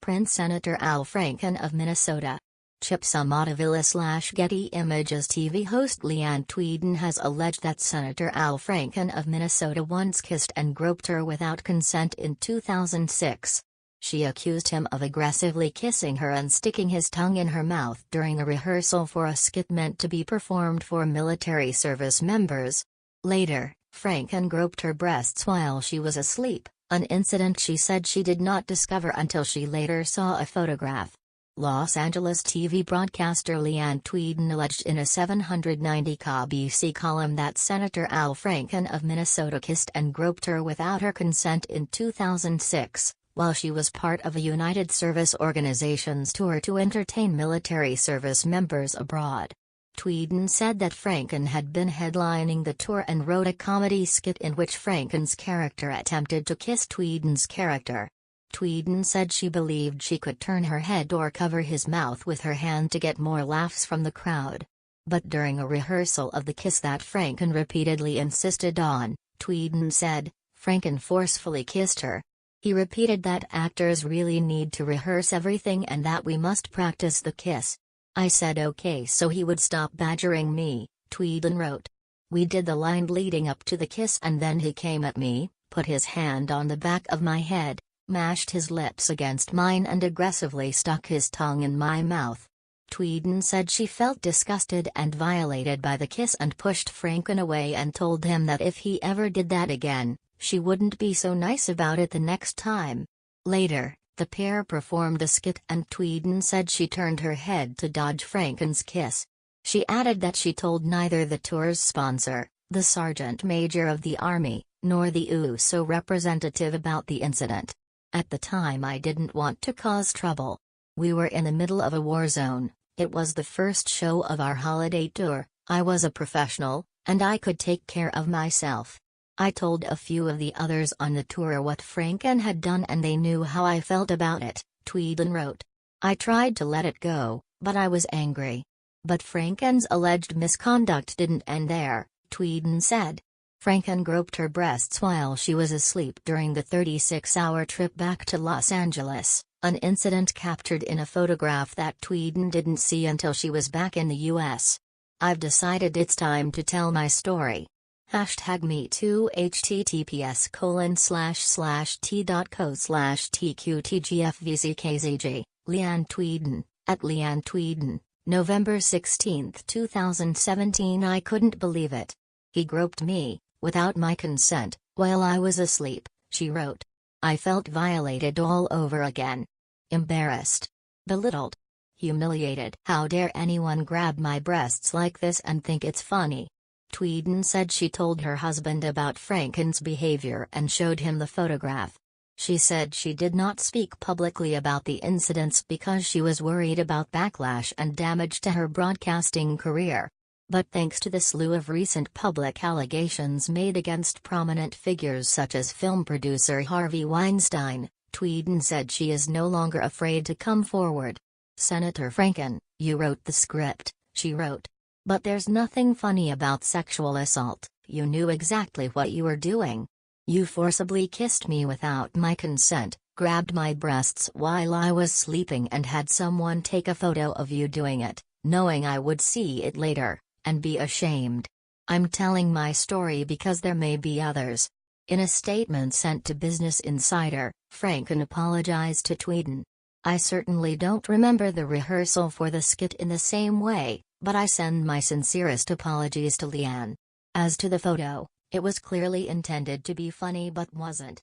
Prince Senator Al Franken of Minnesota. Chipsumotavilla/Getty Images TV host Leanne Tweeden has alleged that Senator Al Franken of Minnesota once kissed and groped her without consent in 2006. She accused him of aggressively kissing her and sticking his tongue in her mouth during a rehearsal for a skit meant to be performed for military service members. Later, Franken groped her breasts while she was asleep, an incident she said she did not discover until she later saw a photograph. Los Angeles TV broadcaster Leanne Tweeden alleged in a 790 BC column that Senator Al Franken of Minnesota kissed and groped her without her consent in 2006, while she was part of a United Service Organization's tour to entertain military service members abroad. Tweeden said that Franken had been headlining the tour and wrote a comedy skit in which Franken's character attempted to kiss Tweeden's character. Tweeden said she believed she could turn her head or cover his mouth with her hand to get more laughs from the crowd. But during a rehearsal of the kiss that Franken repeatedly insisted on, Tweeden said, Franken forcefully kissed her. He repeated that actors really need to rehearse everything and that we must practice the kiss. I said okay so he would stop badgering me, Tweeden wrote. We did the line leading up to the kiss and then he came at me, put his hand on the back of my head, mashed his lips against mine and aggressively stuck his tongue in my mouth. Tweeden said she felt disgusted and violated by the kiss and pushed Franken away and told him that if he ever did that again, she wouldn't be so nice about it the next time. Later, the pair performed the skit and Tweeden said she turned her head to dodge Franken's kiss. She added that she told neither the tour's sponsor, the Sergeant Major of the Army, nor the USO representative about the incident. At the time I didn't want to cause trouble. We were in the middle of a war zone, it was the first show of our holiday tour, I was a professional, and I could take care of myself. I told a few of the others on the tour what Franken had done and they knew how I felt about it, Tweeden wrote. I tried to let it go, but I was angry. But Franken's alleged misconduct didn't end there, Tweeden said. Franken groped her breasts while she was asleep during the 36-hour trip back to Los Angeles, an incident captured in a photograph that Tweeden didn't see until she was back in the U.S. I've decided it's time to tell my story. #MeToo https://t.co/tqtgfvckzg, Leanne Tweeden, @Leanne Tweeden, November 16, 2017. I couldn't believe it. He groped me, without my consent, while I was asleep, she wrote. I felt violated all over again. Embarrassed. Belittled. Humiliated. How dare anyone grab my breasts like this and think it's funny? Tweeden said she told her husband about Franken's behavior and showed him the photograph. She said she did not speak publicly about the incidents because she was worried about backlash and damage to her broadcasting career. But thanks to the slew of recent public allegations made against prominent figures such as film producer Harvey Weinstein, Tweeden said she is no longer afraid to come forward. Senator Franken, you wrote the script, she wrote. But there's nothing funny about sexual assault, you knew exactly what you were doing. You forcibly kissed me without my consent, grabbed my breasts while I was sleeping and had someone take a photo of you doing it, knowing I would see it later, and be ashamed. I'm telling my story because there may be others. In a statement sent to Business Insider, Franken apologized to Tweeden. I certainly don't remember the rehearsal for the skit in the same way, but I send my sincerest apologies to Leanne. As to the photo, it was clearly intended to be funny but wasn't.